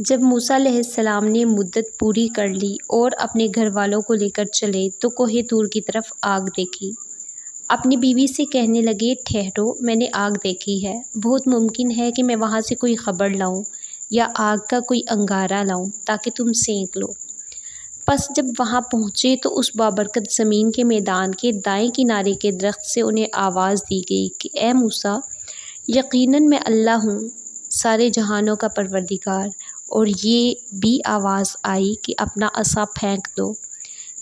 جب موسیٰ علیہ السلام نے مدت پوری کر لی اور اپنے گھر والوں کو لے کر چلے تو کوہ طور کی طرف آگ دیکھی۔ اپنی بیوی سے کہنے لگے، ٹھہرو، میں نے آگ دیکھی ہے، بہت ممکن ہے کہ میں وہاں سے کوئی خبر لاؤں یا آگ کا کوئی انگارہ لاؤں تاکہ تم سینک لو۔ پس جب وہاں پہنچے تو اس بابرکت زمین کے میدان کے دائیں کنارے کے درخت سے انہیں آواز دی گئی کہ اے موسیٰ، یقیناً میں اللہ ہوں، سارے جہانوں کا پروردگار۔ اور یہ بھی آواز آئی کہ اپنا عصا پھینک دو۔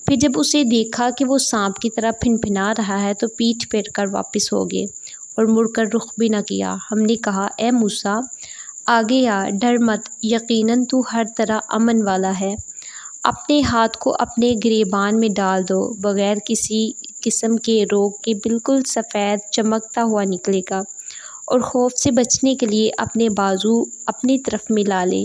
پھر جب اسے دیکھا کہ وہ سانپ کی طرح پھنپھنا رہا ہے تو پیٹھ پھیر کر واپس ہو گئے اور مڑ کر رخ بھی نہ کیا۔ ہم نے کہا، اے موسیٰ، آگے آ، ڈر مت، یقیناً تو ہر طرح امن والا ہے۔ اپنے ہاتھ کو اپنے گریبان میں ڈال دو، بغیر کسی قسم کے روگ کے بالکل سفید چمکتا ہوا نکلے گا، اور خوف سے بچنے کے لیے اپنے بازو اپنی طرف ملا لے۔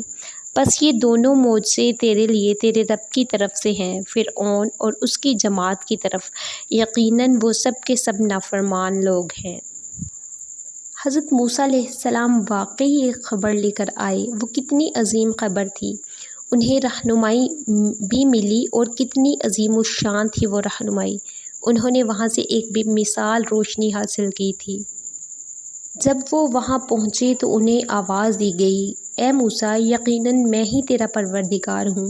بس یہ دونوں معجزے تیرے لیے تیرے رب کی طرف سے ہیں۔ فرعون اور اس کی جماعت کی طرف یقیناً وہ سب کے سب نافرمان لوگ ہیں۔ حضرت موسیٰ علیہ السلام واقعی ایک خبر لے کر آئے۔ وہ کتنی عظیم خبر تھی، انہیں رہنمائی بھی ملی، اور کتنی عظیم الشان تھی وہ رہنمائی۔ انہوں نے وہاں سے ایک بے مثال روشنی حاصل کی تھی۔ جب وہ وہاں پہنچے تو انہیں آواز دی گئی، اے موسیٰ، یقیناً میں ہی تیرا پروردگار ہوں،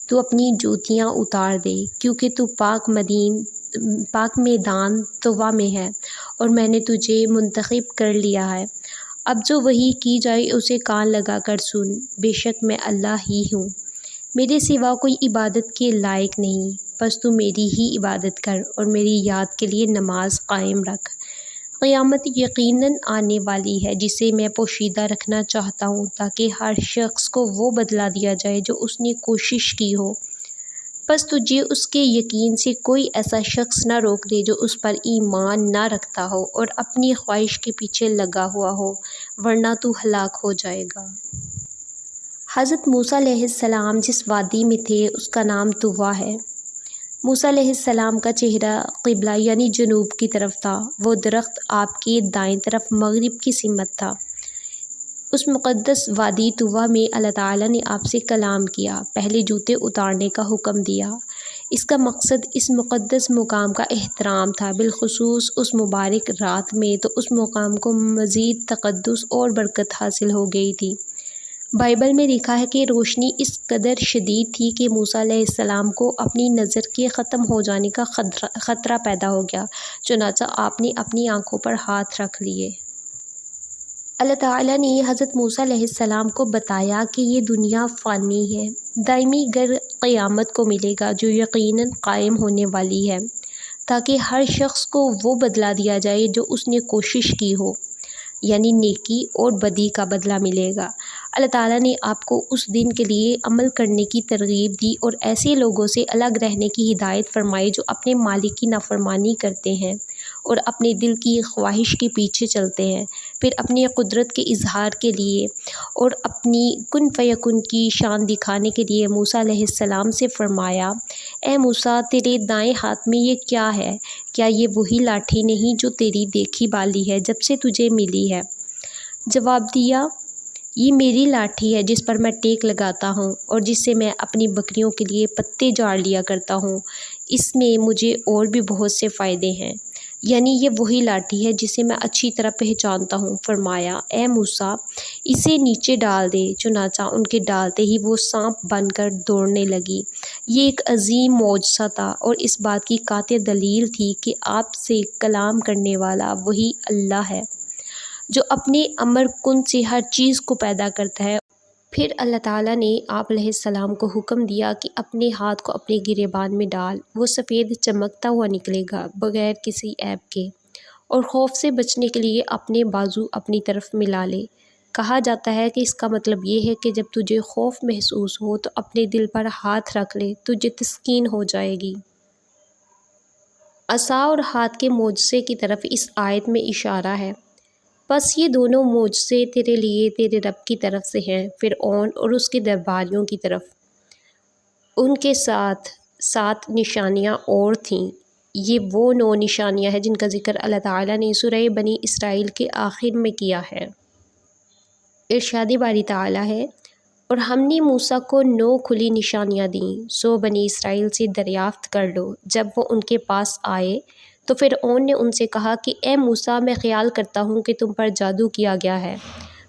تو اپنی جوتیاں اتار دے، کیونکہ تو پاک میدان طویٰ میں ہے، اور میں نے تجھے منتخب کر لیا ہے۔ اب جو وحی کی جائے اسے کان لگا کر سن، بے شک میں اللہ ہی ہوں، میرے سوا کوئی عبادت کے لائق نہیں، بس تو میری ہی عبادت کر اور میری یاد کے لیے نماز قائم رکھ۔ قیامت یقیناً آنے والی ہے جسے میں پوشیدہ رکھنا چاہتا ہوں تاکہ ہر شخص کو وہ بدلہ دیا جائے جو اس نے کوشش کی ہو۔ بس تجھے اس کے یقین سے کوئی ایسا شخص نہ روک دے جو اس پر ایمان نہ رکھتا ہو اور اپنی خواہش کے پیچھے لگا ہوا ہو، ورنہ تو ہلاک ہو جائے گا۔ حضرت موسیٰ علیہ السلام جس وادی میں تھے اس کا نام طویٰ ہے۔ موسیٰ علیہ السلام کا چہرہ قبلہ یعنی جنوب کی طرف تھا۔ وہ درخت آپ کے دائیں طرف مغرب کی سمت تھا۔ اس مقدس وادی طویٰ میں اللہ تعالیٰ نے آپ سے کلام کیا، پہلے جوتے اتارنے کا حکم دیا۔ اس کا مقصد اس مقدس مقام کا احترام تھا، بالخصوص اس مبارک رات میں تو اس مقام کو مزید تقدس اور برکت حاصل ہو گئی تھی۔ بائبل میں لکھا ہے کہ روشنی اس قدر شدید تھی کہ موسیٰ علیہ السلام کو اپنی نظر کے ختم ہو جانے کا خطرہ پیدا ہو گیا، چنانچہ آپ نے اپنی آنکھوں پر ہاتھ رکھ لیے۔ اللہ تعالیٰ نے حضرت موسیٰ علیہ السلام کو بتایا کہ یہ دنیا فانی ہے، دائمی گھر قیامت کو ملے گا جو یقیناً قائم ہونے والی ہے، تاکہ ہر شخص کو وہ بدلہ دیا جائے جو اس نے کوشش کی ہو، یعنی نیکی اور بدی کا بدلہ ملے گا۔ اللہ تعالیٰ نے آپ کو اس دن کے لیے عمل کرنے کی ترغیب دی اور ایسے لوگوں سے الگ رہنے کی ہدایت فرمائی جو اپنے مالک کی نافرمانی کرتے ہیں اور اپنے دل کی خواہش کے پیچھے چلتے ہیں۔ پھر اپنی قدرت کے اظہار کے لیے اور اپنی کن فیکن کی شان دکھانے کے لیے موسیٰ علیہ السلام سے فرمایا، اے موسیٰ، تیرے دائیں ہاتھ میں یہ کیا ہے؟ کیا یہ وہی لاٹھی نہیں جو تیری دیکھی بالی ہے جب سے تجھے ملی ہے؟ جواب دیا، یہ میری لاٹھی ہے جس پر میں ٹیک لگاتا ہوں اور جس سے میں اپنی بکریوں کے لیے پتے جاڑ لیا کرتا ہوں، اس میں مجھے اور بھی بہت سے فائدے ہیں، یعنی یہ وہی لاٹھی ہے جسے میں اچھی طرح پہچانتا ہوں۔ فرمایا، اے موسیٰ، اسے نیچے ڈال دے، چنانچہ ان کے ڈالتے ہی وہ سانپ بن کر دوڑنے لگی۔ یہ ایک عظیم معجزہ تھا اور اس بات کی قاطع دلیل تھی کہ آپ سے کلام کرنے والا وہی اللہ ہے جو اپنے امر کن سے ہر چیز کو پیدا کرتا ہے۔ پھر اللہ تعالیٰ نے آپ علیہ السلام کو حکم دیا کہ اپنے ہاتھ کو اپنے گریبان میں ڈال، وہ سفید چمکتا ہوا نکلے گا بغیر کسی عیب کے، اور خوف سے بچنے کے لیے اپنے بازو اپنی طرف ملا لے۔ کہا جاتا ہے کہ اس کا مطلب یہ ہے کہ جب تجھے خوف محسوس ہو تو اپنے دل پر ہاتھ رکھ لے، تجھے تسکین ہو جائے گی۔ عصا اور ہاتھ کے معجزے کی طرف اس آیت میں اشارہ ہے۔ بس یہ دونوں معجزے تیرے لیے تیرے رب کی طرف سے ہیں۔ فرعون اور اس کے درباریوں کی طرف ان کے ساتھ 7 نشانیاں اور تھیں۔ یہ وہ 9 نشانیاں ہیں جن کا ذکر اللہ تعالیٰ نے سورہ بنی اسرائیل کے آخر میں کیا ہے۔ ارشاد باری تعالیٰ ہے، اور ہم نے موسیٰ کو 9 کھلی نشانیاں دیں، سو بنی اسرائیل سے دریافت کر لو۔ جب وہ ان کے پاس آئے تو فرعون نے ان سے کہا کہ اے موسیٰ، میں خیال کرتا ہوں کہ تم پر جادو کیا گیا ہے۔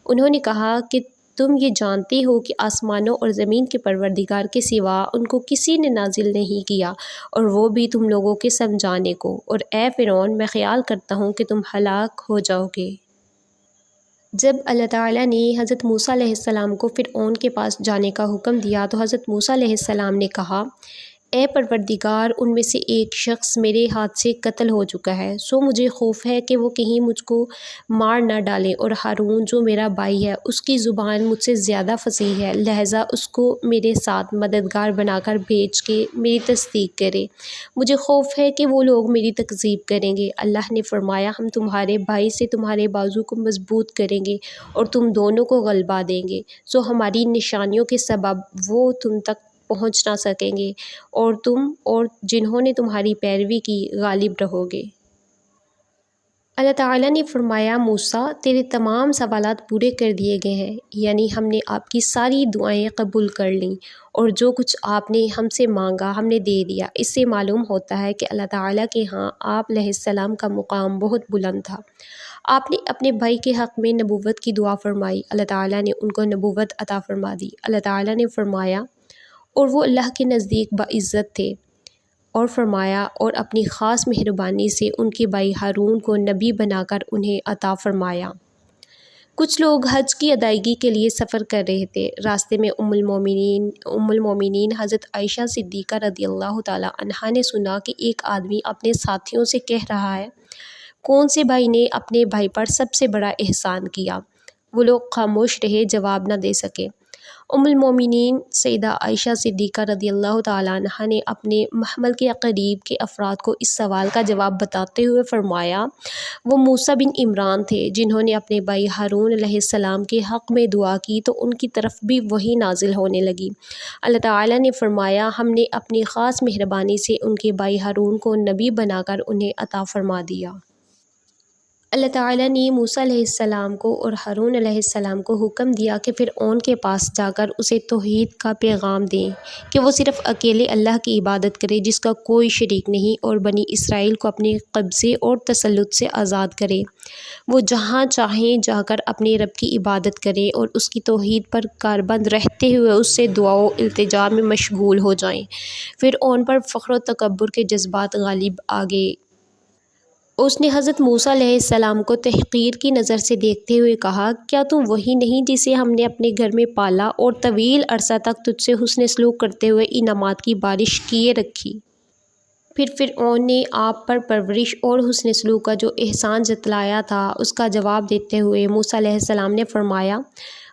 انہوں نے کہا کہ تم یہ جانتے ہو کہ آسمانوں اور زمین کے پروردگار کے سوا ان کو کسی نے نازل نہیں کیا، اور وہ بھی تم لوگوں کے سمجھانے کو، اور اے فرعون، میں خیال کرتا ہوں کہ تم ہلاک ہو جاؤ گے۔ جب اللہ تعالیٰ نے حضرت موسیٰ علیہ السلام کو فرعون کے پاس جانے کا حکم دیا تو حضرت موسیٰ علیہ السلام نے کہا، اے پروردگار، ان میں سے ایک شخص میرے ہاتھ سے قتل ہو چکا ہے، سو مجھے خوف ہے کہ وہ کہیں مجھ کو مار نہ ڈالے، اور ہارون جو میرا بھائی ہے اس کی زبان مجھ سے زیادہ فصیح ہے، لہٰذا اس کو میرے ساتھ مددگار بنا کر بھیج کے میری تصدیق کرے، مجھے خوف ہے کہ وہ لوگ میری تکذیب کریں گے۔ اللہ نے فرمایا، ہم تمہارے بھائی سے تمہارے بازو کو مضبوط کریں گے اور تم دونوں کو غلبہ دیں گے، سو ہماری نشانیوں کے سبب وہ تم تک پہنچ نہ سکیں گے، اور تم اور جنہوں نے تمہاری پیروی کی غالب رہو گے۔ اللہ تعالیٰ نے فرمایا، موسیٰ، تیرے تمام سوالات پورے کر دیے گئے ہیں، یعنی ہم نے آپ کی ساری دعائیں قبول کر لیں، اور جو کچھ آپ نے ہم سے مانگا ہم نے دے دیا۔ اس سے معلوم ہوتا ہے کہ اللہ تعالیٰ کے ہاں آپ علیہ السلام کا مقام بہت بلند تھا۔ آپ نے اپنے بھائی کے حق میں نبوت کی دعا فرمائی، اللہ تعالیٰ نے ان کو نبوت عطا فرما دی۔ اللہ تعالیٰ نے فرمایا، اور وہ اللہ کے نزدیک باعزت تھے، اور فرمایا، اور اپنی خاص مہربانی سے ان کے بھائی ہارون کو نبی بنا کر انہیں عطا فرمایا۔ کچھ لوگ حج کی ادائیگی کے لیے سفر کر رہے تھے۔ راستے میں ام المومنین حضرت عائشہ صدیقہ رضی اللہ تعالیٰ عنہا نے سنا کہ ایک آدمی اپنے ساتھیوں سے کہہ رہا ہے، کون سے بھائی نے اپنے بھائی پر سب سے بڑا احسان کیا؟ وہ لوگ خاموش رہے، جواب نہ دے سکے۔ ام المومنین سیدہ عائشہ صدیقہ رضی اللہ تعالیٰ عنہا نے اپنے محمل کے قریب کے افراد کو اس سوال کا جواب بتاتے ہوئے فرمایا، وہ موسیٰ بن عمران تھے جنہوں نے اپنے بھائی ہارون علیہ السلام کے حق میں دعا کی تو ان کی طرف بھی وحی نازل ہونے لگی۔ اللہ تعالیٰ نے فرمایا، ہم نے اپنی خاص مہربانی سے ان کے بھائی ہارون کو نبی بنا کر انہیں عطا فرما دیا۔ اللہ تعالیٰ نے موسیٰ علیہ السلام کو اور ہارون علیہ السلام کو حکم دیا کہ فرعون کے پاس جا کر اسے توحید کا پیغام دیں کہ وہ صرف اکیلے اللہ کی عبادت کرے جس کا کوئی شریک نہیں، اور بنی اسرائیل کو اپنے قبضے اور تسلط سے آزاد کرے، وہ جہاں چاہیں جا کر اپنے رب کی عبادت کریں اور اس کی توحید پر کاربند رہتے ہوئے اس سے دعا و التجا میں مشغول ہو جائیں۔ فرعون پر فخر و تکبر کے جذبات غالب آ گئے۔ اس نے حضرت موسیٰ علیہ السلام کو تحقیر کی نظر سے دیکھتے ہوئے کہا، کیا تم وہی نہیں جسے ہم نے اپنے گھر میں پالا اور طویل عرصہ تک تجھ سے حسن سلوک کرتے ہوئے انعامات کی بارش کیے رکھی؟ پھر فرعون نے آپ پر پرورش اور حسن سلوک کا جو احسان جتلایا تھا اس کا جواب دیتے ہوئے موسیٰ علیہ السلام نے فرمایا،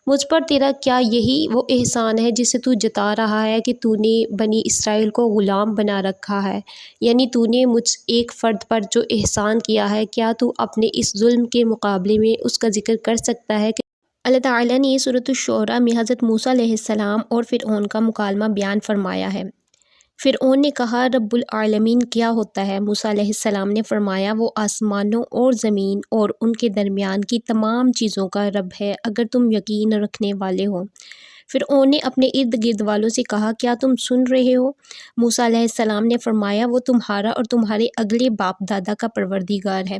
مجھ پر تیرا کیا یہی وہ احسان ہے جسے تو جتا رہا ہے کہ تو نے بنی اسرائیل کو غلام بنا رکھا ہے؟ یعنی تو نے مجھ ایک فرد پر جو احسان کیا ہے، کیا تو اپنے اس ظلم کے مقابلے میں اس کا ذکر کر سکتا ہے؟ کہ اللہ تعالیٰ نے سورۃ الشعراء میں حضرت موسیٰ علیہ السلام اور فرعون کا مکالمہ بیان فرمایا ہے۔ فرعون نے کہا، رب العالمین کیا ہوتا ہے؟ موسیٰ علیہ السلام نے فرمایا، وہ آسمانوں اور زمین اور ان کے درمیان کی تمام چیزوں کا رب ہے، اگر تم یقین رکھنے والے ہو۔ فرعون نے اپنے ارد گرد والوں سے کہا، کیا تم سن رہے ہو؟ موسیٰ علیہ السلام نے فرمایا، وہ تمہارا اور تمہارے اگلے باپ دادا کا پروردگار ہے۔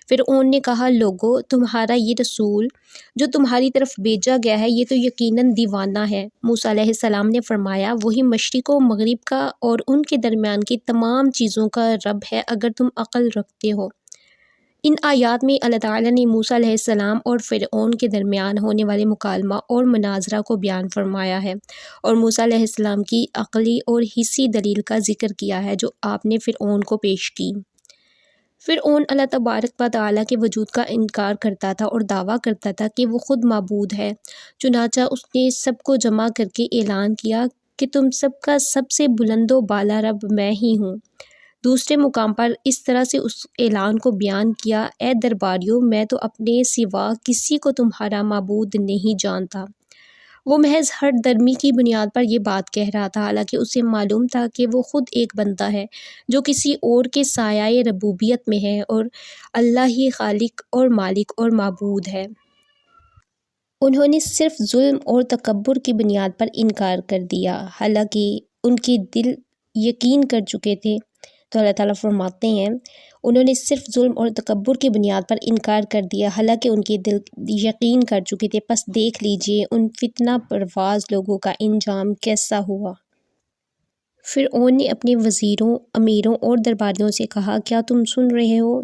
فرعون نے کہا، لوگو، تمہارا یہ رسول جو تمہاری طرف بھیجا گیا ہے یہ تو یقیناً دیوانہ ہے۔ موسیٰ علیہ السلام نے فرمایا، وہی مشرق و مغرب کا اور ان کے درمیان کی تمام چیزوں کا رب ہے، اگر تم عقل رکھتے ہو۔ ان آیات میں اللہ تعالیٰ نے موسیٰ علیہ السلام اور فرعون کے درمیان ہونے والے مکالمہ اور مناظرہ کو بیان فرمایا ہے، اور موسیٰ علیہ السلام کی عقلی اور حسی دلیل کا ذکر کیا ہے جو آپ نے فرعون کو پیش کی۔ فرعون اللہ تبارک و تعالیٰ کے وجود کا انکار کرتا تھا اور دعویٰ کرتا تھا کہ وہ خود معبود ہے، چنانچہ اس نے سب کو جمع کر کے اعلان کیا کہ تم سب کا سب سے بلند و بالا رب میں ہی ہوں۔ دوسرے مقام پر اس طرح سے اس اعلان کو بیان کیا، اے درباریوں، میں تو اپنے سوا کسی کو تمہارا معبود نہیں جانتا۔ وہ محض ہٹ درمی کی بنیاد پر یہ بات کہہ رہا تھا، حالانکہ اسے معلوم تھا کہ وہ خود ایک بندہ ہے جو کسی اور کے سایہ ربوبیت میں ہے، اور اللہ ہی خالق اور مالک اور معبود ہے۔ انہوں نے صرف ظلم اور تکبر کی بنیاد پر انکار کر دیا، حالانکہ ان کے دل یقین کر چکے تھے۔ تو اللہ تعالیٰ فرماتے ہیں انہوں نے صرف ظلم اور تکبر کی بنیاد پر انکار کر دیا، حالانکہ ان کے دل یقین کر چکے تھے۔ پس دیکھ لیجئے ان فتنہ پرواز لوگوں کا انجام کیسا ہوا۔ فرعون نے اپنے وزیروں، امیروں اور درباریوں سے کہا، کیا تم سن رہے ہو؟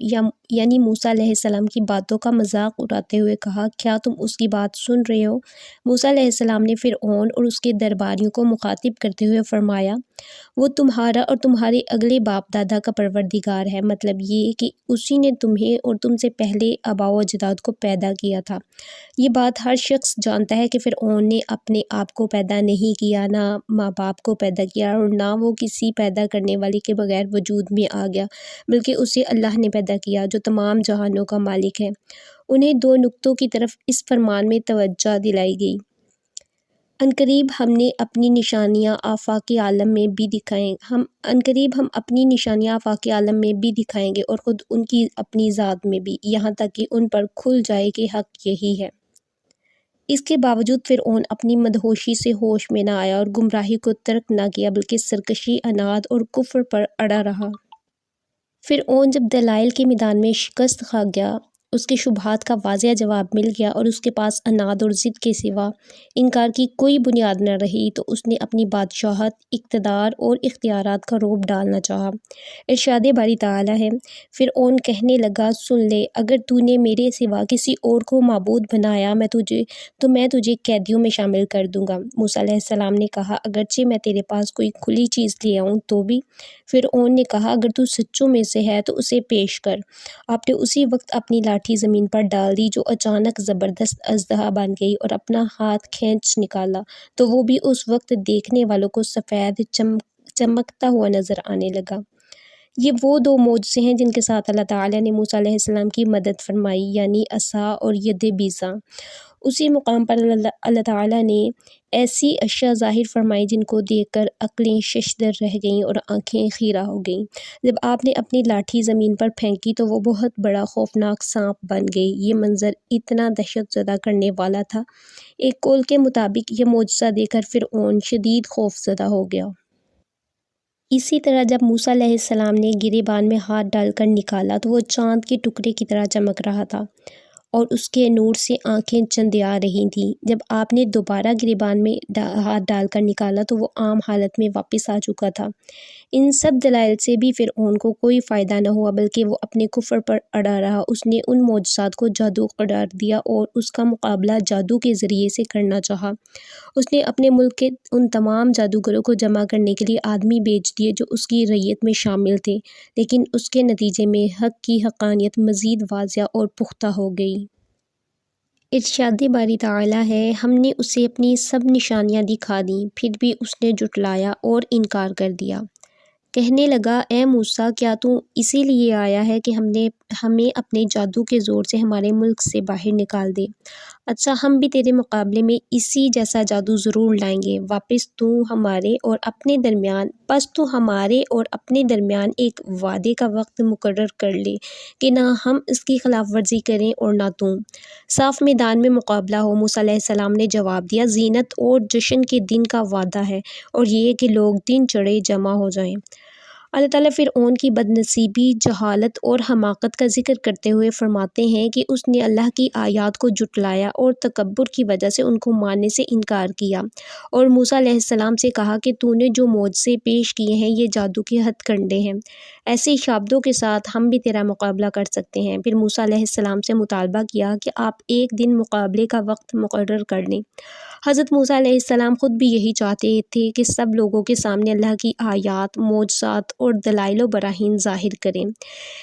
یعنی موسیٰ علیہ السلام کی باتوں کا مذاق اڑاتے ہوئے کہا، کیا تم اس کی بات سن رہے ہو؟ موسیٰ علیہ السلام نے فرعون اور اس کے درباریوں کو مخاطب کرتے ہوئے فرمایا، وہ تمہارا اور تمہارے اگلے باپ دادا کا پروردگار ہے، مطلب یہ کہ اسی نے تمہیں اور تم سے پہلے آباء و اجداد کو پیدا کیا تھا۔ یہ بات ہر شخص جانتا ہے کہ فرعون نے اپنے آپ کو پیدا نہیں کیا، نہ ماں باپ کو پیدا کیا، اور نہ وہ کسی پیدا کرنے والے کے بغیر وجود میں آ گیا، بلکہ اسے اللہ نے پیدا کیا جو تمام جہانوں کا مالک ہے۔ انہیں دو نقطوں کی طرف اس فرمان میں توجہ دلائی گئی۔ عنقریب ہم اپنی نشانیاں آفاق عالم میں بھی دکھائیں گے اور خود ان کی اپنی ذات میں بھی، یہاں تک کہ ان پر کھل جائے کہ حق یہی ہے۔ اس کے باوجود فرعون اپنی مدہوشی سے ہوش میں نہ آیا اور گمراہی کو ترک نہ کیا، بلکہ سرکشی، عناد اور کفر پر اڑا رہا۔ فرعون جب دلائل کے میدان میں شکست کھا گیا، اس کے شبہات کا واضح جواب مل گیا اور اس کے پاس عناد اور ضد کے سوا انکار کی کوئی بنیاد نہ رہی، تو اس نے اپنی بادشاہت، اقتدار اور اختیارات کا رعب ڈالنا چاہا۔ ارشاد باری تعالیٰ ہے، فرعون کہنے لگا، سن لے، اگر تو نے میرے سوا کسی اور کو معبود بنایا تو میں تجھے قیدیوں میں شامل کر دوں گا۔ موسیٰ علیہ السلام نے کہا، اگرچہ میں تیرے پاس کوئی کھلی چیز لے آؤں تو بھی؟ فرعون نے کہا، اگر تو سچوں میں سے ہے تو اسے پیش کر۔ آپ نے اسی وقت اپنی لاٹھی زمین پر ڈال دی جو اچانک زبردست اژدہا بن گئی اور اپنا ہاتھ کھینچ نکالا تو وہ بھی اس وقت دیکھنے والوں کو سفید چمکتا ہوا نظر آنے لگا۔ یہ وہ دو معجزے ہیں جن کے ساتھ اللہ تعالیٰ نے موسیٰ علیہ السلام کی مدد فرمائی، یعنی عصا اور ید بیضاء۔ اسی مقام پر اللہ تعالیٰ نے ایسی اشیاء ظاہر فرمائی جن کو دیکھ کر عقلیں ششدر رہ گئیں اور آنکھیں خیرہ ہو گئیں۔ جب آپ نے اپنی لاٹھی زمین پر پھینکی تو وہ بہت بڑا خوفناک سانپ بن گئی۔ یہ منظر اتنا دہشت زدہ کرنے والا تھا۔ ایک قول کے مطابق یہ معجزہ دیکھ کر فرعون شدید خوف زدہ ہو گیا۔ اسی طرح جب موسیٰ علیہ السلام نے گریبان میں ہاتھ ڈال کر نکالا تو وہ چاند کے ٹکڑے کی طرح چمک رہا تھا اور اس کے نور سے آنکھیں چندیا رہی تھیں۔ جب آپ نے دوبارہ گریبان میں ہاتھ ڈال کر نکالا تو وہ عام حالت میں واپس آ چکا تھا۔ ان سب دلائل سے بھی فرعون کو کوئی فائدہ نہ ہوا، بلکہ وہ اپنے کفر پر اڑا رہا۔ اس نے ان معجزات کو جادو قرار دیا اور اس کا مقابلہ جادو کے ذریعے سے کرنا چاہا۔ اس نے اپنے ملک کے ان تمام جادوگروں کو جمع کرنے کے لیے آدمی بھیج دیے جو اس کی رعیت میں شامل تھے، لیکن اس کے نتیجے میں حق کی حقانیت مزید واضح اور پختہ ہو گئی۔ ارشاد باری تعالیٰ ہے، ہم نے اسے اپنی سب نشانیاں دکھا دیں، پھر بھی اس نے جھٹلایا اور انکار کر دیا۔ کہنے لگا، اے موسیٰ، کیا تو اسی لیے آیا ہے کہ ہمیں اپنے جادو کے زور سے ہمارے ملک سے باہر نکال دے؟ اچھا، ہم بھی تیرے مقابلے میں اسی جیسا جادو ضرور لائیں گے۔ تو ہمارے اور اپنے درمیان ایک وعدے کا وقت مقرر کر لے کہ نہ ہم اس کی خلاف ورزی کریں اور نہ تم۔ صاف میدان میں مقابلہ ہو۔ موسیٰ علیہ السلام نے جواب دیا، زینت اور جشن کے دن کا وعدہ ہے اور یہ کہ لوگ دن چڑھے جمع ہو جائیں۔ اللہ تعالیٰ فرعون کی بد نصیبی، جہالت اور حماقت کا ذکر کرتے ہوئے فرماتے ہیں کہ اس نے اللہ کی آیات کو جھٹلایا اور تکبر کی وجہ سے ان کو ماننے سے انکار کیا، اور موسیٰ علیہ السلام سے کہا کہ تو نے جو معجزے پیش کیے ہیں یہ جادو کے ہتھ کنڈے ہیں، ایسے شابدوں کے ساتھ ہم بھی تیرا مقابلہ کر سکتے ہیں۔ پھر موسیٰ علیہ السلام سے مطالبہ کیا کہ آپ ایک دن مقابلے کا وقت مقرر کر لیں۔ حضرت موسیٰ علیہ السلام خود بھی یہی چاہتے تھے کہ سب لوگوں کے سامنے اللہ کی آیات، معجزات اور دلائل و براہین ظاہر کریں۔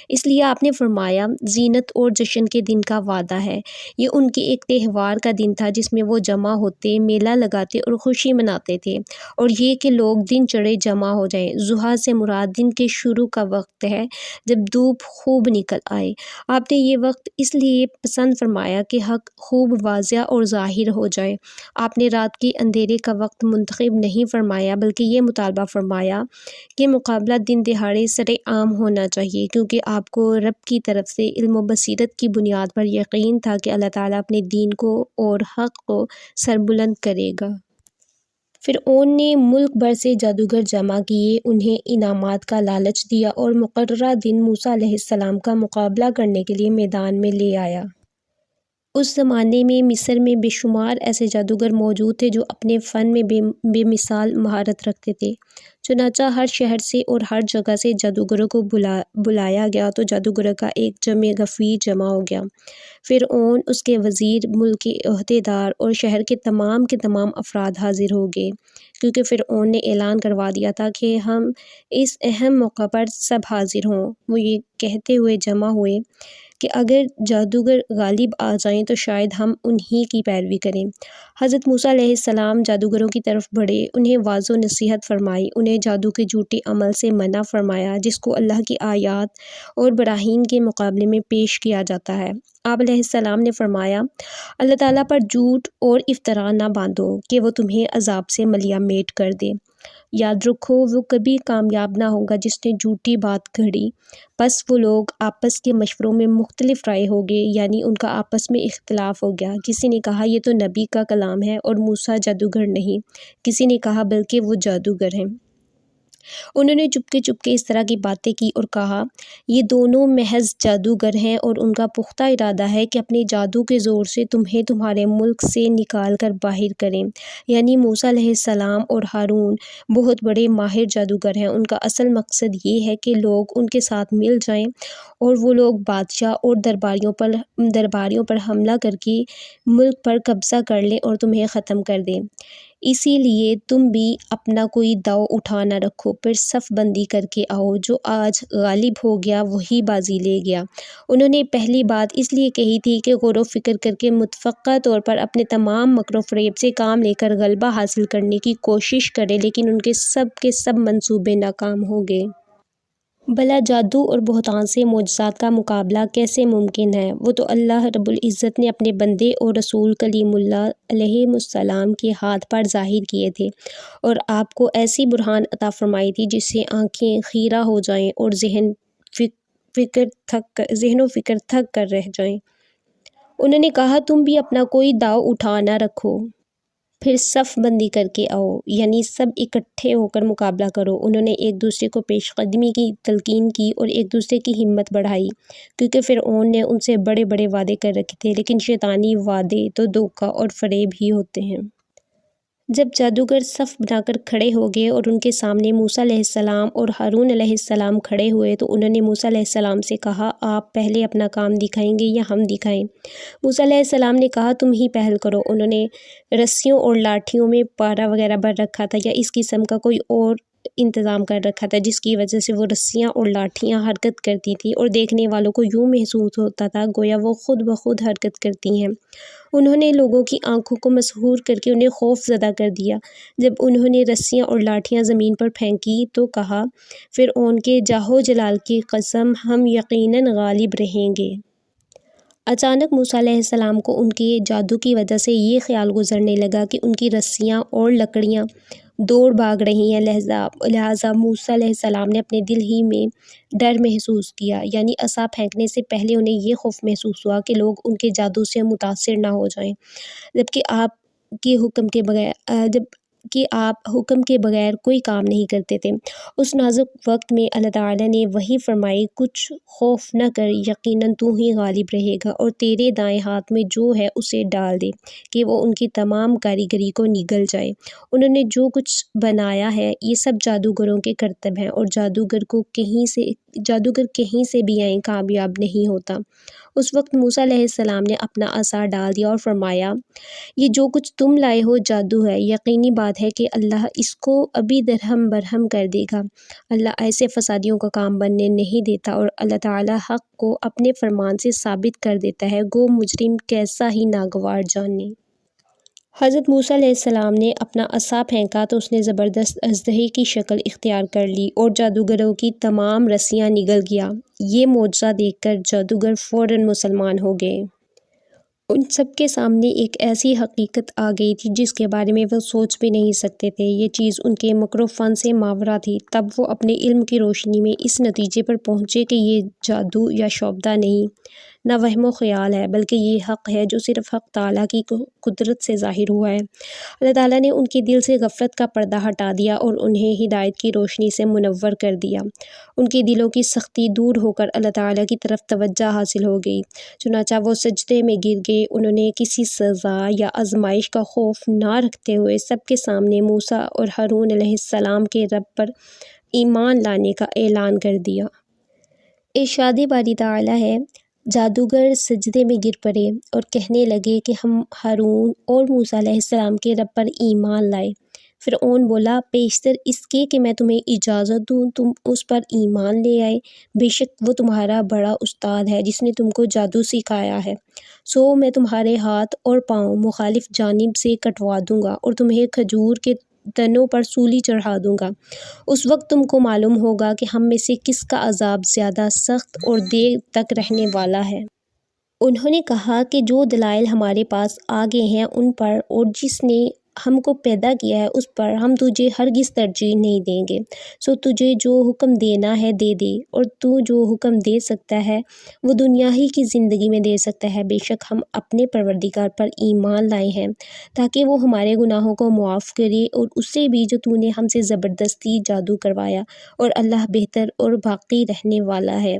اس لیے آپ نے فرمایا، زینت اور جشن کے دن کا وعدہ ہے۔ یہ ان کے ایک تہوار کا دن تھا جس میں وہ جمع ہوتے، میلہ لگاتے اور خوشی مناتے تھے، اور یہ کہ لوگ دن چڑھے جمع ہو جائیں۔ ضحیٰ سے مراد دن کے شروع کا وقت ہے جب دھوپ خوب نکل آئے۔ آپ نے یہ وقت اس لیے پسند فرمایا کہ حق خوب واضح اور ظاہر ہو جائے۔ آپ آپ نے رات کے اندھیرے کا وقت منتخب نہیں فرمایا بلکہ یہ مطالبہ فرمایا کہ مقابلہ دن دہاڑے سر عام ہونا چاہیے، کیونکہ آپ کو رب کی طرف سے علم و بصیرت کی بنیاد پر یقین تھا کہ اللہ تعالیٰ اپنے دین کو اور حق کو سربلند کرے گا۔ فرعون نے ملک بھر سے جادوگر جمع کیے، انہیں انعامات کا لالچ دیا اور مقررہ دن موسیٰ علیہ السلام کا مقابلہ کرنے کے لیے میدان میں لے آیا۔ اس زمانے میں مصر میں بے شمار ایسے جادوگر موجود تھے جو اپنے فن میں بے مثال مہارت رکھتے تھے۔ چنانچہ ہر شہر سے اور ہر جگہ سے جادوگروں کو بلایا گیا تو جادوگروں کا ایک جمع غفیر جمع ہو گیا۔ فرعون، اس کے وزیر، ملک کے عہدیدار اور شہر کے تمام افراد حاضر ہو گئے، کیونکہ فرعون نے اعلان کروا دیا تھا کہ ہم اس اہم موقع پر سب حاضر ہوں۔ وہ یہ کہتے ہوئے جمع ہوئے کہ اگر جادوگر غالب آ جائیں تو شاید ہم انہی کی پیروی کریں۔ حضرت موسیٰ علیہ السلام جادوگروں کی طرف بڑھے، انہیں واضح و نصیحت فرمائی، انہیں جادو کے جھوٹے عمل سے منع فرمایا جس کو اللہ کی آیات اور براہین کے مقابلے میں پیش کیا جاتا ہے۔ آپ علیہ السلام نے فرمایا، اللہ تعالیٰ پر جھوٹ اور افطرا نہ باندھو کہ وہ تمہیں عذاب سے ملیا میٹ کر دے۔ یاد رکھو وہ کبھی کامیاب نہ ہوگا جس نے جھوٹی بات گھڑی۔ بس وہ لوگ آپس کے مشوروں میں مختلف رائے ہو گئے، یعنی ان کا آپس میں اختلاف ہو گیا۔ کسی نے کہا یہ تو نبی کا کلام ہے اور موسیٰ جادوگر نہیں، کسی نے کہا بلکہ وہ جادوگر ہیں۔ انہوں نے چپکے اس طرح کی باتیں کی اور کہا یہ دونوں محض جادوگر ہیں اور ان کا پختہ ارادہ ہے کہ اپنے جادو کے زور سے تمہیں تمہارے ملک سے نکال کر باہر کریں۔ یعنی موسیٰ علیہ السلام اور ہارون بہت بڑے ماہر جادوگر ہیں۔ ان کا اصل مقصد یہ ہے کہ لوگ ان کے ساتھ مل جائیں اور وہ لوگ بادشاہ اور درباریوں پر حملہ کر کے ملک پر قبضہ کر لیں اور تمہیں ختم کر دیں۔ اسی لیے تم بھی اپنا کوئی داؤ اٹھا نہ رکھو، پھر صف بندی کر کے آؤ، جو آج غالب ہو گیا وہی بازی لے گیا۔ انہوں نے پہلی بات اس لیے کہی تھی کہ غور و فکر کر کے متفقہ طور پر اپنے تمام مکر و فریب سے کام لے کر غلبہ حاصل کرنے کی کوشش کرے، لیکن ان کے سب منصوبے ناکام ہو گئے۔ بھلا جادو اور بہتان سے معجزات کا مقابلہ کیسے ممکن ہے؟ وہ تو اللہ رب العزت نے اپنے بندے اور رسول کلیم اللہ علیہ السلام کے ہاتھ پر ظاہر کیے تھے اور آپ کو ایسی برہان عطا فرمائی تھی جس سے آنکھیں خیرہ ہو جائیں اور ذہن و فکر تھک کر رہ جائیں۔ انہوں نے کہا تم بھی اپنا کوئی داؤ اٹھا نہ رکھو، پھر صف بندی کر کے آؤ، یعنی سب اکٹھے ہو کر مقابلہ کرو۔ انہوں نے ایک دوسرے کو پیش قدمی کی تلقین کی اور ایک دوسرے کی ہمت بڑھائی، کیونکہ فرعون نے ان سے بڑے بڑے وعدے کر رکھے تھے، لیکن شیطانی وعدے تو دھوکہ اور فریب ہی ہوتے ہیں۔ جب جادوگر صف بنا کر کھڑے ہو گئے اور ان کے سامنے موسیٰ علیہ السلام اور ہارون علیہ السلام کھڑے ہوئے تو انہوں نے موسیٰ علیہ السلام سے کہا آپ پہلے اپنا کام دکھائیں گے یا ہم دکھائیں؟ موسیٰ علیہ السلام نے کہا تم ہی پہل کرو۔ انہوں نے رسیوں اور لاٹھیوں میں پارا وغیرہ بھر رکھا تھا یا اس قسم کا کوئی اور انتظام کر رکھا تھا جس کی وجہ سے وہ رسیاں اور لاٹھیاں حرکت کرتی تھیں اور دیکھنے والوں کو یوں محسوس ہوتا تھا گویا وہ خود بخود حرکت کرتی ہیں۔ انہوں نے لوگوں کی آنکھوں کو مسحور کر کے انہیں خوف زدہ کر دیا۔ جب انہوں نے رسیاں اور لاٹھیاں زمین پر پھینکی تو کہا فرعون کے جاہو جلال کی قسم ہم یقیناً غالب رہیں گے۔ اچانک موسیٰ علیہ السلام کو ان کے جادو کی وجہ سے یہ خیال گزرنے لگا کہ ان کی رسیاں اور لکڑیاں دوڑ بھاگ رہی ہیں، لہٰذا موسیٰ علیہ السلام نے اپنے دل ہی میں ڈر محسوس کیا، یعنی عصا پھینکنے سے پہلے انہیں یہ خوف محسوس ہوا کہ لوگ ان کے جادو سے متاثر نہ ہو جائیں، جبکہ آپ حکم کے بغیر کوئی کام نہیں کرتے تھے۔ اس نازک وقت میں اللہ تعالیٰ نے وحی فرمائی کچھ خوف نہ کر، یقیناً تو ہی غالب رہے گا اور تیرے دائیں ہاتھ میں جو ہے اسے ڈال دے کہ وہ ان کی تمام کاریگری کو نگل جائے۔ انہوں نے جو کچھ بنایا ہے یہ سب جادوگروں کے کرتب ہیں اور جادوگر کہیں سے بھی آئیں کامیاب نہیں ہوتا۔ اس وقت موسیٰ علیہ السلام نے اپنا عصا ڈال دیا اور فرمایا یہ جو کچھ تم لائے ہو جادو ہے، یقینی بات ہے کہ اللہ اس کو ابھی درہم برہم کر دے گا۔ اللہ ایسے فسادیوں کا کام بننے نہیں دیتا اور اللہ تعالیٰ حق کو اپنے فرمان سے ثابت کر دیتا ہے، گو مجرم کیسا ہی ناگوار جانے۔ حضرت موسیٰ علیہ السلام نے اپنا عصا پھینکا تو اس نے زبردست اژدہے کی شکل اختیار کر لی اور جادوگروں کی تمام رسیاں نگل گیا۔ یہ معجزہ دیکھ کر جادوگر فوراً مسلمان ہو گئے۔ ان سب کے سامنے ایک ایسی حقیقت آ گئی تھی جس کے بارے میں وہ سوچ بھی نہیں سکتے تھے۔ یہ چیز ان کے مکر و فن سے ماورا تھی۔ تب وہ اپنے علم کی روشنی میں اس نتیجے پر پہنچے کہ یہ جادو یا شعبدہ نہیں، نہ وہم و خیال ہے، بلکہ یہ حق ہے جو صرف حق تعالیٰ کی قدرت سے ظاہر ہوا ہے۔ اللہ تعالیٰ نے ان کے دل سے غفلت کا پردہ ہٹا دیا اور انہیں ہدایت کی روشنی سے منور کر دیا۔ ان کے دلوں کی سختی دور ہو کر اللہ تعالیٰ کی طرف توجہ حاصل ہو گئی، چنانچہ وہ سجدے میں گر گئے۔ انہوں نے کسی سزا یا آزمائش کا خوف نہ رکھتے ہوئے سب کے سامنے موسیٰ اور ہارون علیہ السلام کے رب پر ایمان لانے کا اعلان کر دیا۔ ارشاد باری تعالیٰ ہے، جادوگر سجدے میں گر پڑے اور کہنے لگے کہ ہم ہارون اور موسیٰ علیہ السلام کے رب پر ایمان لائے۔ فرعون بولا، بیشتر اس کے کہ میں تمہیں اجازت دوں تم اس پر ایمان لے آئے، بے شک وہ تمہارا بڑا استاد ہے جس نے تم کو جادو سکھایا ہے۔ سو میں تمہارے ہاتھ اور پاؤں مخالف جانب سے کٹوا دوں گا اور تمہیں کھجور کے تنوں پر سولی چڑھا دوں گا۔ اس وقت تم کو معلوم ہوگا کہ ہم میں سے کس کا عذاب زیادہ سخت اور دیر تک رہنے والا ہے۔ انہوں نے کہا کہ جو دلائل ہمارے پاس آ گئے ہیں ان پر اور جس نے ہم کو پیدا کیا ہے اس پر ہم تجھے ہرگز ترجیح نہیں دیں گے، سو تجھے جو حکم دینا ہے دے دے، اور تو جو حکم دے سکتا ہے وہ دنیا ہی کی زندگی میں دے سکتا ہے۔ بے شک ہم اپنے پروردگار پر ایمان لائے ہیں تاکہ وہ ہمارے گناہوں کو معاف کرے اور اس سے بھی جو تو نے ہم سے زبردستی جادو کروایا، اور اللہ بہتر اور باقی رہنے والا ہے۔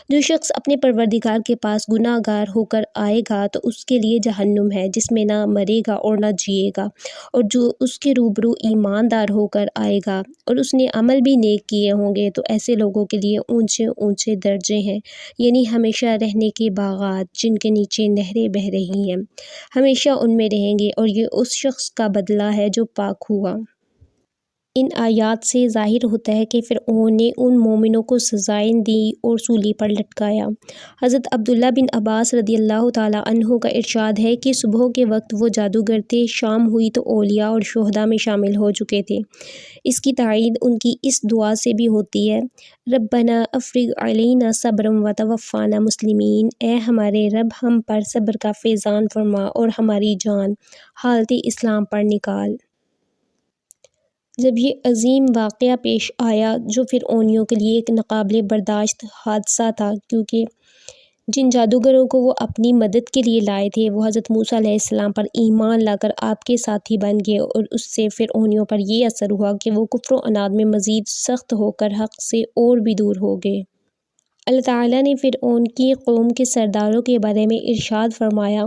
جو شخص اپنے پروردگار کے پاس گناہ گار ہو کر آئے گا تو اس کے لیے جہنم ہے جس میں نہ مرے گا اور نہ جیے گا، اور جو اس کے روبرو ایماندار ہو کر آئے گا اور اس نے عمل بھی نیک کیے ہوں گے تو ایسے لوگوں کے لیے اونچے اونچے درجے ہیں، یعنی ہمیشہ رہنے کے باغات جن کے نیچے نہریں بہہ رہی ہیں، ہمیشہ ان میں رہیں گے، اور یہ اس شخص کا بدلہ ہے جو پاک ہوا۔ ان آیات سے ظاہر ہوتا ہے کہ فرعون نے ان مومنوں کو سزائیں دیں اور سولی پر لٹکایا۔ حضرت عبداللہ بن عباس رضی اللہ تعالیٰ عنہ کا ارشاد ہے کہ صبح کے وقت وہ جادوگر تھے، شام ہوئی تو اولیاء اور شہداء میں شامل ہو چکے تھے۔ اس کی تائید ان کی اس دعا سے بھی ہوتی ہے، ربنا افرغ علینا صبرا وتوفانا مسلمین، اے ہمارے رب ہم پر صبر کا فیضان فرما اور ہماری جان حالت اسلام پر نکال۔ جب یہ عظیم واقعہ پیش آیا جو فرعونیوں کے لیے ایک ناقابل برداشت حادثہ تھا، کیونکہ جن جادوگروں کو وہ اپنی مدد کے لیے لائے تھے وہ حضرت موسیٰ علیہ السلام پر ایمان لا کر آپ کے ساتھی بن گئے، اور اس سے فرعونیوں پر یہ اثر ہوا کہ وہ کفر و عناد میں مزید سخت ہو کر حق سے اور بھی دور ہو گئے۔ اللہ تعالیٰ نے فرعون کی قوم کے سرداروں کے بارے میں ارشاد فرمایا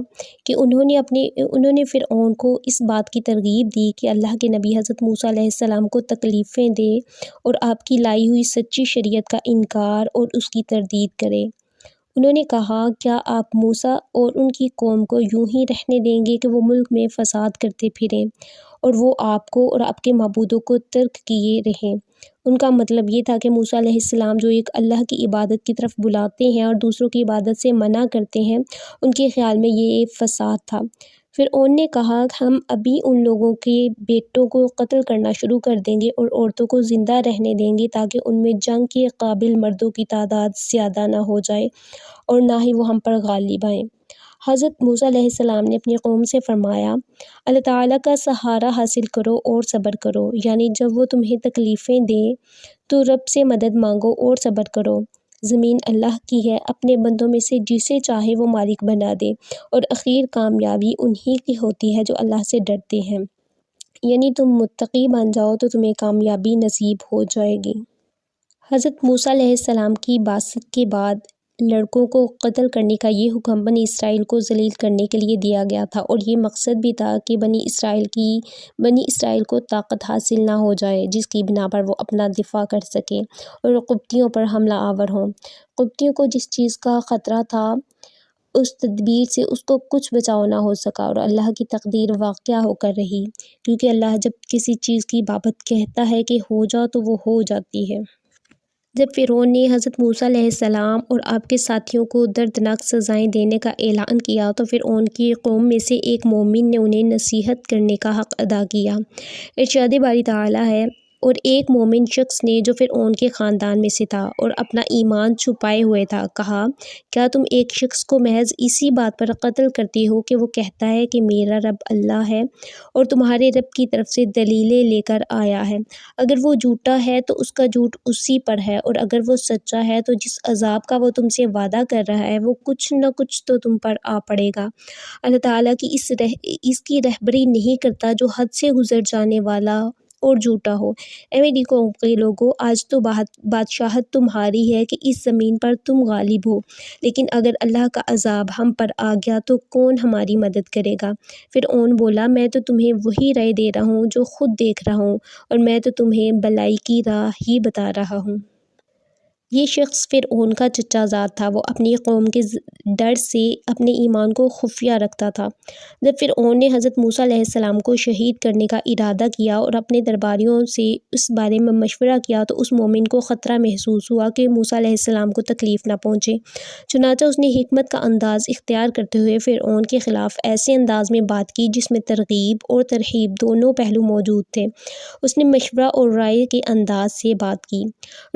کہ انہوں نے فرعون کو اس بات کی ترغیب دی کہ اللہ کے نبی حضرت موسیٰ علیہ السلام کو تکلیفیں دے اور آپ کی لائی ہوئی سچی شریعت کا انکار اور اس کی تردید کرے۔ انہوں نے کہا، کیا آپ موسیٰ اور ان کی قوم کو یوں ہی رہنے دیں گے کہ وہ ملک میں فساد کرتے پھریں اور وہ آپ کو اور آپ کے معبودوں کو ترک کیے رہیں؟ ان کا مطلب یہ تھا کہ موسیٰ علیہ السلام جو ایک اللہ کی عبادت کی طرف بلاتے ہیں اور دوسروں کی عبادت سے منع کرتے ہیں، ان کے خیال میں یہ فساد تھا۔ فرعون نے کہا، ہم ابھی ان لوگوں کے بیٹوں کو قتل کرنا شروع کر دیں گے اور عورتوں کو زندہ رہنے دیں گے تاکہ ان میں جنگ کے قابل مردوں کی تعداد زیادہ نہ ہو جائے اور نہ ہی وہ ہم پر غالب آئیں۔ حضرت موسیٰ علیہ السلام نے اپنی قوم سے فرمایا، اللہ تعالیٰ کا سہارا حاصل کرو اور صبر کرو، یعنی جب وہ تمہیں تکلیفیں دیں تو رب سے مدد مانگو اور صبر کرو۔ زمین اللہ کی ہے، اپنے بندوں میں سے جسے چاہے وہ مالک بنا دے، اور اخیر کامیابی انہی کی ہوتی ہے جو اللہ سے ڈرتے ہیں، یعنی تم متقی بن جاؤ تو تمہیں کامیابی نصیب ہو جائے گی۔ حضرت موسیٰ علیہ السلام کی بعثت کے بعد لڑکوں کو قتل کرنے کا یہ حکم بنی اسرائیل کو ذلیل کرنے کے لیے دیا گیا تھا، اور یہ مقصد بھی تھا کہ بنی اسرائیل کو طاقت حاصل نہ ہو جائے جس کی بنا پر وہ اپنا دفاع کر سکیں اور قبطیوں پر حملہ آور ہوں۔ قبطیوں کو جس چیز کا خطرہ تھا اس تدبیر سے اس کو کچھ بچاؤ نہ ہو سکا، اور اللہ کی تقدیر واقعہ ہو کر رہی، کیونکہ اللہ جب کسی چیز کی بابت کہتا ہے کہ ہو جا تو وہ ہو جاتی ہے۔ جب فرعون نے حضرت موسیٰ علیہ السلام اور آپ کے ساتھیوں کو دردناک سزائیں دینے کا اعلان کیا تو فرعون کی قوم میں سے ایک مومن نے انہیں نصیحت کرنے کا حق ادا کیا۔ ارشاد باری تعالیٰ ہے، اور ایک مومن شخص نے جو فرعون کے خاندان میں سے تھا اور اپنا ایمان چھپائے ہوئے تھا کہا، کیا تم ایک شخص کو محض اسی بات پر قتل کرتے ہو کہ وہ کہتا ہے کہ میرا رب اللہ ہے اور تمہارے رب کی طرف سے دلیلیں لے کر آیا ہے؟ اگر وہ جھوٹا ہے تو اس کا جھوٹ اسی پر ہے، اور اگر وہ سچا ہے تو جس عذاب کا وہ تم سے وعدہ کر رہا ہے وہ کچھ نہ کچھ تو تم پر آ پڑے گا۔ اللہ تعالیٰ کی اس کی رہبری نہیں کرتا جو حد سے گزر جانے والا اور جھوٹا ہو۔ اے میری قوم کے لوگو، آج تو بادشاہت تمہاری ہے کہ اس زمین پر تم غالب ہو، لیکن اگر اللہ کا عذاب ہم پر آ گیا تو کون ہماری مدد کرے گا؟ فرعون بولا، میں تو تمہیں وہی رائے دے رہا ہوں جو خود دیکھ رہا ہوں، اور میں تو تمہیں بھلائی کی راہ ہی بتا رہا ہوں۔ یہ شخص فرعون کا چچا زاد تھا۔ وہ اپنی قوم کے ڈر سے اپنے ایمان کو خفیہ رکھتا تھا۔ جب فرعون نے حضرت موسیٰ علیہ السلام کو شہید کرنے کا ارادہ کیا اور اپنے درباریوں سے اس بارے میں مشورہ کیا تو اس مومن کو خطرہ محسوس ہوا کہ موسیٰ علیہ السلام کو تکلیف نہ پہنچے، چنانچہ اس نے حکمت کا انداز اختیار کرتے ہوئے فرعون کے خلاف ایسے انداز میں بات کی جس میں ترغیب اور ترہیب دونوں پہلو موجود تھے۔ اس نے مشورہ اور رائے کے انداز سے بات کی۔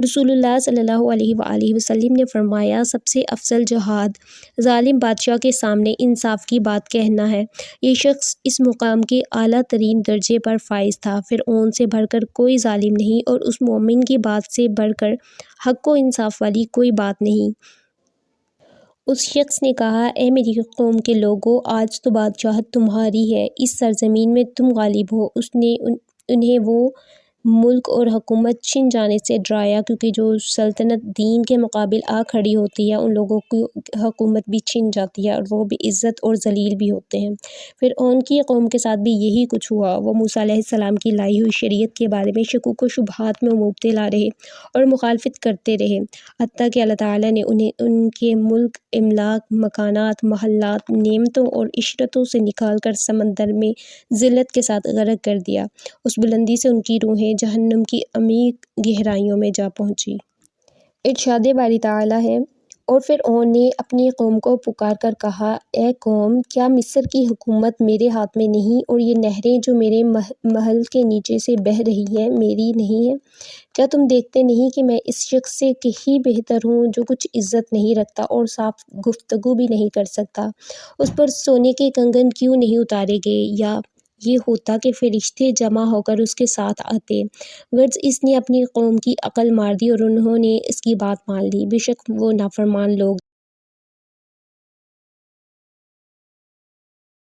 رسول اللہ صلی اللہ علیہ وآلہ وسلم نے فرمایا، سب سے افضل جہاد ظالم بادشاہ کے سامنے انصاف کی بات کہنا ہے۔ یہ شخص اس مقام کے اعلیٰ ترین درجے پر فائز تھا۔ فرعون سے بڑھ کر کوئی ظالم نہیں اور اس مومن کی بات سے بڑھ کر حق و انصاف والی کوئی بات نہیں۔ اس شخص نے کہا، اے میری قوم کے لوگو، آج تو بادشاہت تمہاری ہے، اس سرزمین میں تم غالب ہو۔ اس نے انہیں وہ ملک اور حکومت چھن جانے سے ڈرایا، کیونکہ جو سلطنت دین کے مقابل آ کھڑی ہوتی ہے ان لوگوں کی حکومت بھی چھن جاتی ہے اور وہ بھی عزت اور ذلیل بھی ہوتے ہیں۔ فرعون کی قوم کے ساتھ بھی یہی کچھ ہوا۔ وہ موسیٰ علیہ السلام کی لائی ہوئی شریعت کے بارے میں شکوک و شبہات میں مبتلا رہے اور مخالفت کرتے رہے، حتیٰ کہ اللہ تعالیٰ نے انہیں ان کے ملک، املاک، مکانات، محلات، نعمتوں اور عشرتوں سے نکال کر سمندر میں ذلت کے ساتھ غرق کر دیا۔ اس بلندی سے ان کی روحیں جہنم کی عمیق گہرائیوں میں جا پہنچی۔ ارشاد باری تعالیٰ ہے، اور فرعون نے اپنی قوم کو پکار کر کہا، اے قوم، کیا مصر کی حکومت میرے ہاتھ میں نہیں اور یہ نہریں جو میرے محل کے نیچے سے بہہ رہی ہیں میری نہیں ہیں؟ کیا تم دیکھتے نہیں کہ میں اس شخص سے کہیں بہتر ہوں جو کچھ عزت نہیں رکھتا اور صاف گفتگو بھی نہیں کر سکتا؟ اس پر سونے کے کنگن کیوں نہیں اتارے گئے، یا یہ ہوتا کہ فرشتے جمع ہو کر اس کے ساتھ آتے، غرض اس نے اپنی قوم کی عقل مار دی اور انہوں نے اس کی بات مان لی۔ بے شک وہ نافرمان لوگ